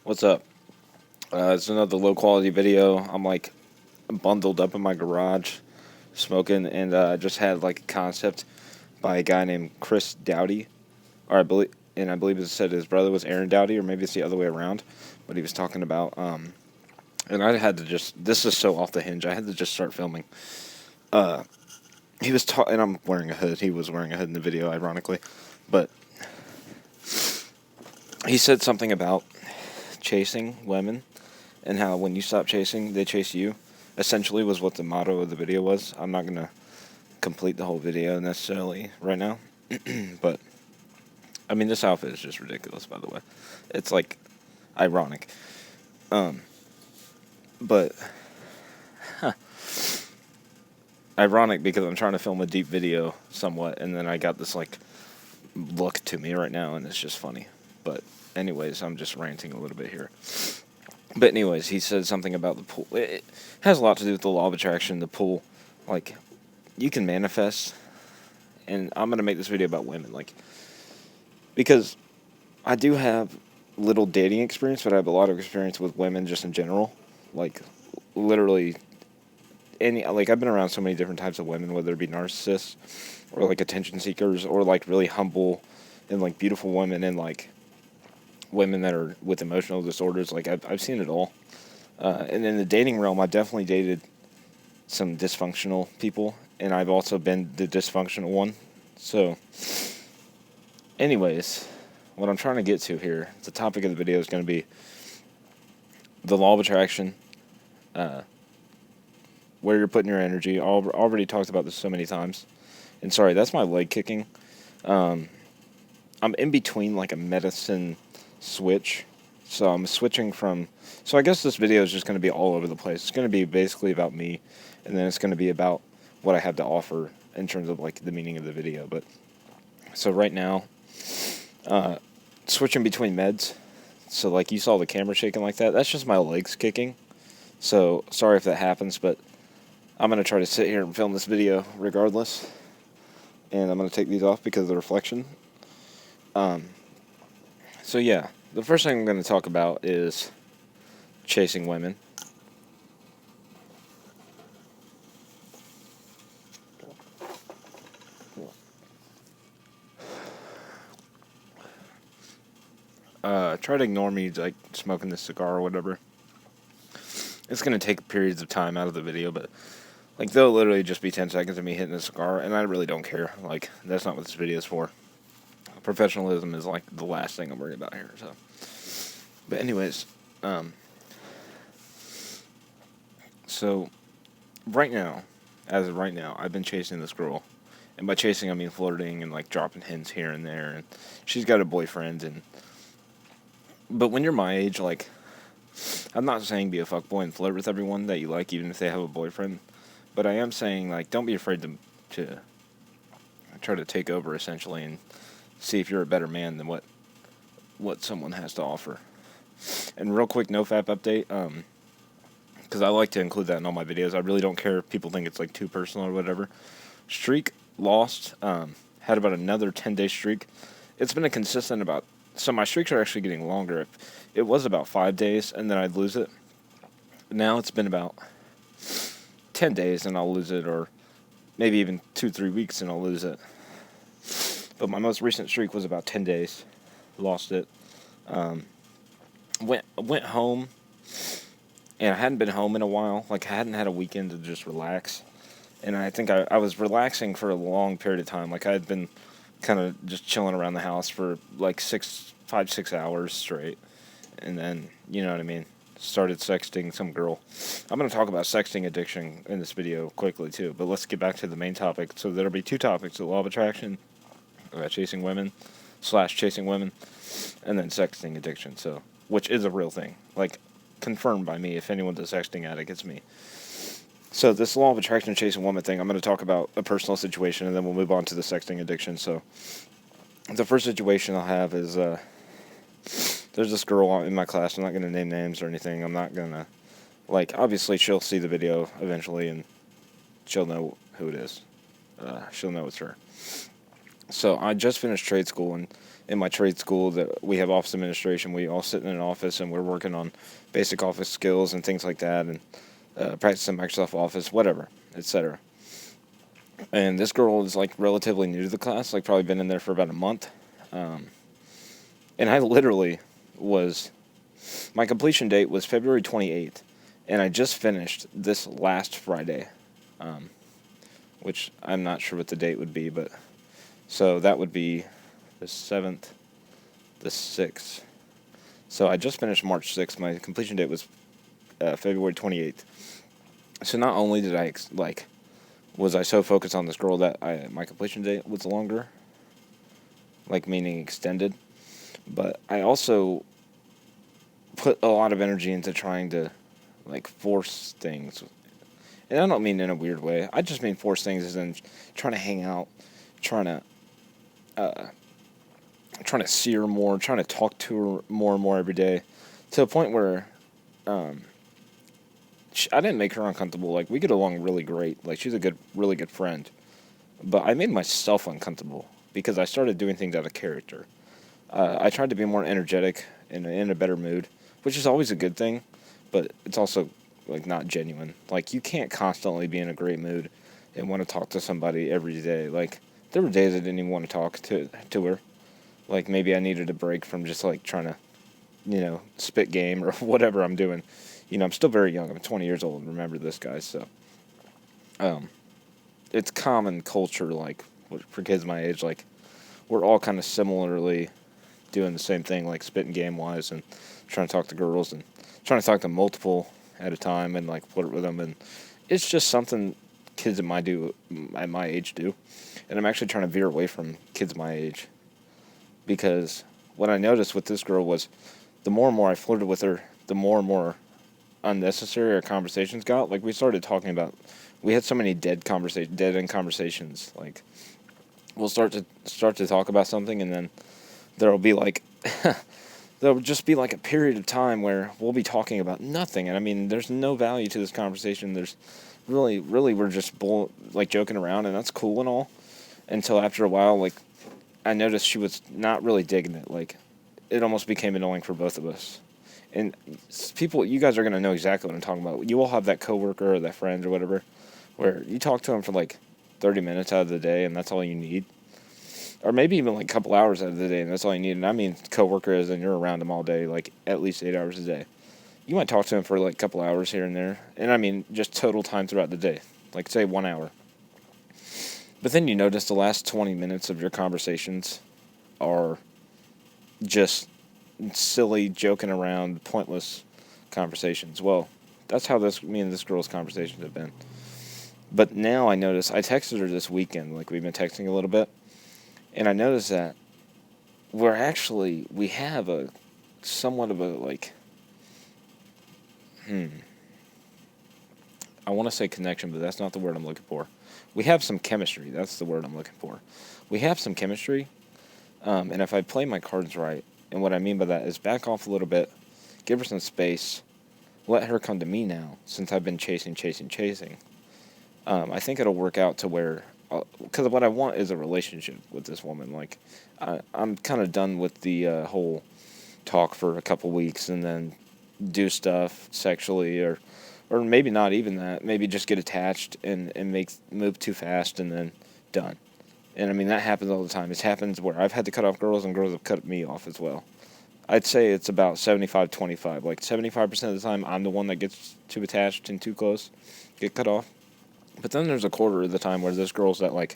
What's up? It's another low quality video. I'm like bundled up in my garage smoking, and I just had like a concept by a guy named Chris Dowdy, or I believe it said his brother was Aaron Dowdy, or maybe it's the other way around. But he was talking about, and I had to just. This is so off the hinge. I had to just start filming. Uh, he was talking, and I'm wearing a hood. He was wearing a hood in the video, ironically, but he said something about chasing women and how when you stop chasing, they chase you. Essentially, was what the motto of the video was. I'm not gonna complete the whole video necessarily right now, but I mean, this outfit is just ridiculous. By the way, it's like ironic, um, but huh, ironic because I'm trying to film a deep video somewhat, and then I got this like look to me right now, and it's just funny. But anyways, I'm just ranting a little bit here. But anyways, he said something about the pool. It has a lot to do with the law of attraction. The pool, like, you can manifest, and I'm gonna make this video about women, like, because I do have little dating experience, but I have a lot of experience with women just in general, like, literally any. Like, I've been around so many different types of women, whether it be narcissists or like attention seekers or like really humble and like beautiful women and like women that are with emotional disorders. Like I've seen it all. And in the dating realm, I've definitely dated some dysfunctional people, and I've also been the dysfunctional one. So, anyways, what I'm trying to get to here, the topic of the video is going to be the law of attraction, uh, where you're putting your energy. I've already talked about this so many times. And sorry, that's my leg kicking. Um, I'm in between like a medicine switch. So I'm switching from. So I guess this video is just going to be all over the place. It's going to be basically about me, and then it's going to be about what I have to offer in terms of like the meaning of the video. But so right now, uh, switching between meds. So like you saw the camera shaking like that. That's just my legs kicking. So sorry if that happens, but I'm going to try to sit here and film this video regardless. And I'm going to take these off because of the reflection. So yeah, the first thing I'm going to talk about is chasing women. Try to ignore me like smoking this cigar or whatever. It's going to take periods of time out of the video, but like they'll literally just be 10 seconds of me hitting a cigar, and I really don't care. Like that's not what this video is for. Professionalism is like the last thing I'm worried about here. So, but anyways, so right now, as of right now, I've been chasing this girl, and by chasing I mean flirting and like dropping hints here and there. And she's got a boyfriend, and but when you're my age, like I'm not saying be a fuckboy and flirt with everyone that you like, even if they have a boyfriend. But I am saying like don't be afraid to try to take over essentially and see if you're a better man than what someone has to offer. And real quick, NoFap update. Because I like to include that in all my videos. I really don't care if people think it's like too personal or whatever. Streak lost. Had about another 10-day streak. It's been a consistent about. So my streaks are actually getting longer. It was about 5 days and then I'd lose it. Now it's been about 10 days and I'll lose it, or maybe even 2-3 weeks and I'll lose it. But my most recent streak was about 10 days. Lost it. Went home, and I hadn't been home in a while. Like, I hadn't had a weekend to just relax. And I think I was relaxing for a long period of time. Like, I had been kind of just chilling around the house for like 5-6 hours straight. And then, you know what I mean, started sexting some girl. I'm going to talk about sexting addiction in this video quickly, too. But let's get back to the main topic. So there'll be two topics: the law of attraction, chasing women, chasing women, and then sexting addiction. So, which is a real thing, like confirmed by me. If anyone's a sexting addict, it's me. So this law of attraction and chasing women thing, I'm going to talk about a personal situation, and then we'll move on to the sexting addiction. So the first situation I'll have is there's this girl in my class. I'm not going to name names or anything. I'm not going to, like, obviously she'll see the video eventually and she'll know who it is. She'll know it's her. So I just finished trade school, and in my trade school, that we have office administration. We all sit in an office, and we're working on basic office skills and things like that, and practicing Microsoft Office, whatever, etc. And this girl is like relatively new to the class, like probably been in there for about a month. Um, and I literally was, my completion date was February 28th, and I just finished this last Friday, um, which I'm not sure what the date would be, but so that would be the 7th, the 6th. So I just finished March 6th. My completion date was February 28th. So not only did I was I so focused on this girl that my completion date was longer, like meaning extended, but I also put a lot of energy into trying to like force things. And I don't mean in a weird way. I just mean force things as in trying to hang out, trying to uh, trying to see her more, trying to talk to her more and more every day, to a point where um, I didn't make her uncomfortable. Like we get along really great. Like she's a really good friend. But I made myself uncomfortable because I started doing things out of character. I tried to be more energetic and in a better mood, which is always a good thing, but it's also like not genuine. Like you can't constantly be in a great mood and want to talk to somebody every day. Like there were days I didn't even want to talk to her. Like maybe I needed a break from just like trying to, spit game or whatever I'm doing. I'm still very young. I'm 20 years old. Remember this, guys. So, um, it's common culture, like for kids my age, like we're all kind of similarly doing the same thing, like spitting game wise and trying to talk to girls and trying to talk to multiple at a time and like flirt with them. And it's just something kids at my age do. And I'm actually trying to veer away from kids my age because what I noticed with this girl was the more and more I flirted with her, the more and more unnecessary our conversations got. Like we started talking about, we had so many dead end conversations. Like we'll start to talk about something, and then there'll be like there'll just be like a period of time where we'll be talking about nothing. And I mean, there's no value to this conversation. There's really we're just like joking around, and that's cool and all. Until after a while, like I noticed she was not really digging it. Like it almost became annoying for both of us. And people, you guys are gonna know exactly what I'm talking about. You all have that coworker or that friend or whatever, where you talk to them for like 30 minutes out of the day, and that's all you need, or maybe even like a couple hours out of the day, and that's all you need. And I mean, coworkers, and you're around them all day, like at least 8 hours a day. You might talk to them for like a couple hours here and there, and I mean just total time throughout the day, like say 1 hour. But then you notice the last 20 minutes of your conversations are just silly, joking around, pointless conversations. Well, that's how me and this girl's conversations have been. But now I notice, I texted her this weekend, like we've been texting a little bit, and I noticed that we have a somewhat of a like, I want to say connection, but that's not the word I'm looking for. We have some chemistry. That's the word I'm looking for. We have some chemistry, and if I play my cards right, and what I mean by that is back off a little bit, give her some space, let her come to me now, since I've been chasing. I think it'll work out to where, because what I want is a relationship with this woman. Like, I'm kind of done with the whole talk for a couple weeks and then do stuff sexually, or maybe not even that. Maybe just get attached and move too fast and then done. And I mean, that happens all the time. It happens where I've had to cut off girls and girls have cut me off as well. I'd say it's about 75-25. Like 75% of the time, I'm the one that gets too attached and too close, get cut off. But then there's a quarter of the time where there's girls that like,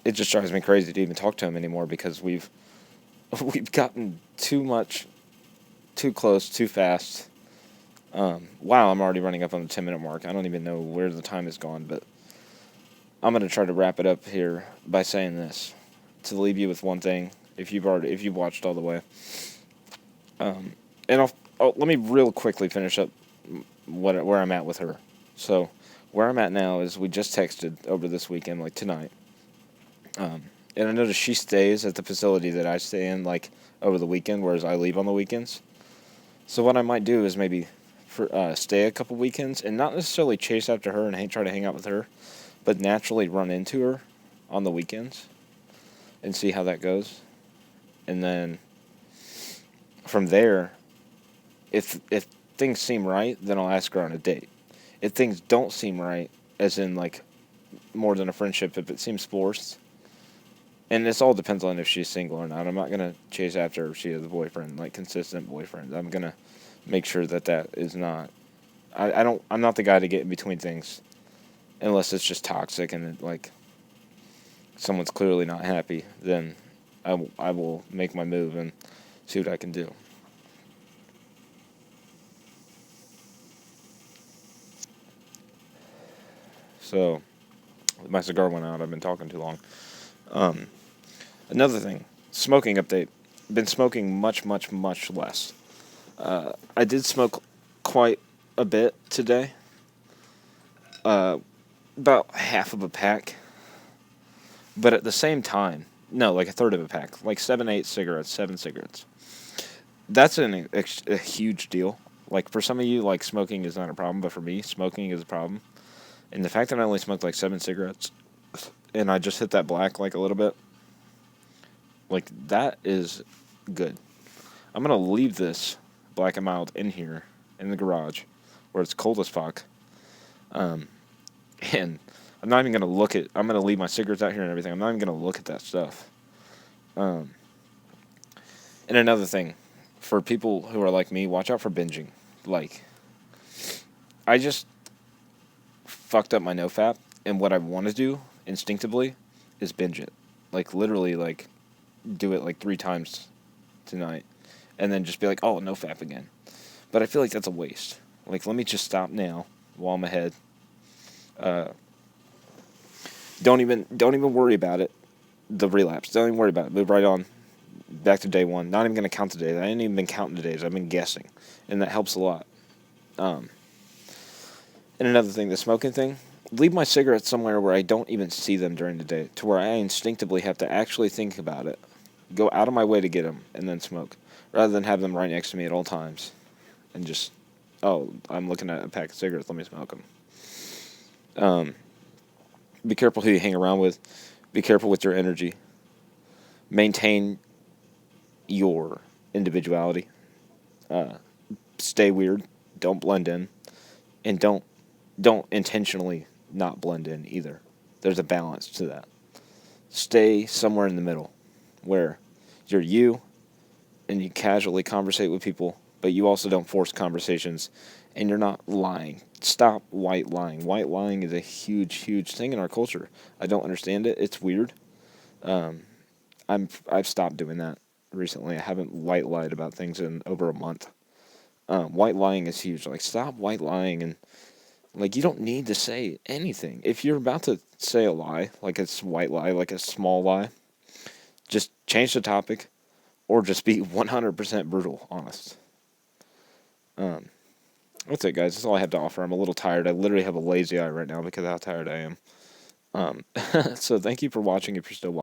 it just drives me crazy to even talk to them anymore because we've gotten too close, too fast. Wow, I'm already running up on the 10-minute mark. I don't even know where the time has gone, but I'm gonna try to wrap it up here by saying this, to leave you with one thing. If you've watched all the way, and let me real quickly finish up where I'm at with her. So where I'm at now is we just texted over this weekend, like tonight, and I noticed she stays at the facility that I stay in, like over the weekend, whereas I leave on the weekends. So what I might do is maybe stay a couple weekends and not necessarily chase after her and try to hang out with her, but naturally run into her on the weekends and see how that goes. And then from there, if things seem right, then I'll ask her on a date. If things don't seem right, as in like more than a friendship, if it seems forced, and this all depends on if she's single or not. I'm not gonna chase after her if she has a boyfriend, like consistent boyfriend. I'm gonna make sure that that is not. I don't. I'm not the guy to get in between things, unless it's just toxic and like someone's clearly not happy. Then I will make my move and see what I can do. So my cigar went out. I've been talking too long. Um, Another thing, smoking update. Been smoking much, much, much less. I did smoke quite a bit today. Uh, about half of a pack. But at the same time, no, like a third of a pack. Like 7 cigarettes, 7 cigarettes. That's a huge deal. Like for some of you, like smoking is not a problem, but for me, smoking is a problem. And the fact that I only smoked like 7 cigarettes, and I just hit that black like a little bit, like that is good. I'm gonna leave this black and mild in here in the garage, where it's cold as fuck. Um, and I'm not even gonna look at. I'm gonna leave my cigarettes out here and everything. I'm not even gonna look at that stuff. Um, and another thing, for people who are like me, watch out for binging. Like, I just fucked up my nofap, and what I want to do instinctively is binge it. Like literally, like do it like 3 times tonight, and then just be like, oh, nofap again. But I feel like that's a waste. Like, let me just stop now while I'm ahead. Uh, don't even worry about it. The relapse. Don't even worry about it. Move right on back to day one. Not even gonna count the days. I ain't even been counting the days. I've been guessing, and that helps a lot. Um, and another thing, the smoking thing. Leave my cigarettes somewhere where I don't even see them during the day, to where I instinctively have to actually think about it, go out of my way to get them, and then smoke, rather than have them right next to me at all times, and just, oh, I'm looking at a pack of cigarettes, let me smoke them. Um, be careful who you hang around with. Be careful with your energy. Maintain your individuality. Uh, Stay weird. Don't blend in, and don't intentionally not blend in either. There's a balance to that. Stay somewhere in the middle, where you're you and you casually conversate with people, but you also don't force conversations, and you're not lying. Stop white lying. White lying is a huge, huge thing in our culture. I don't understand it. It's weird. Um, I've stopped doing that recently. I haven't white lied about things in over a month. White lying is huge. Like, stop white lying, and like, you don't need to say anything. If you're about to say a lie, like it's white lie, like a small lie, just change the topic, or just be 100% brutal, honest. Um, that's it, guys. That's all I have to offer. I'm a little tired. I literally have a lazy eye right now because of how tired I am. Um, so thank you for watching if you're still watching.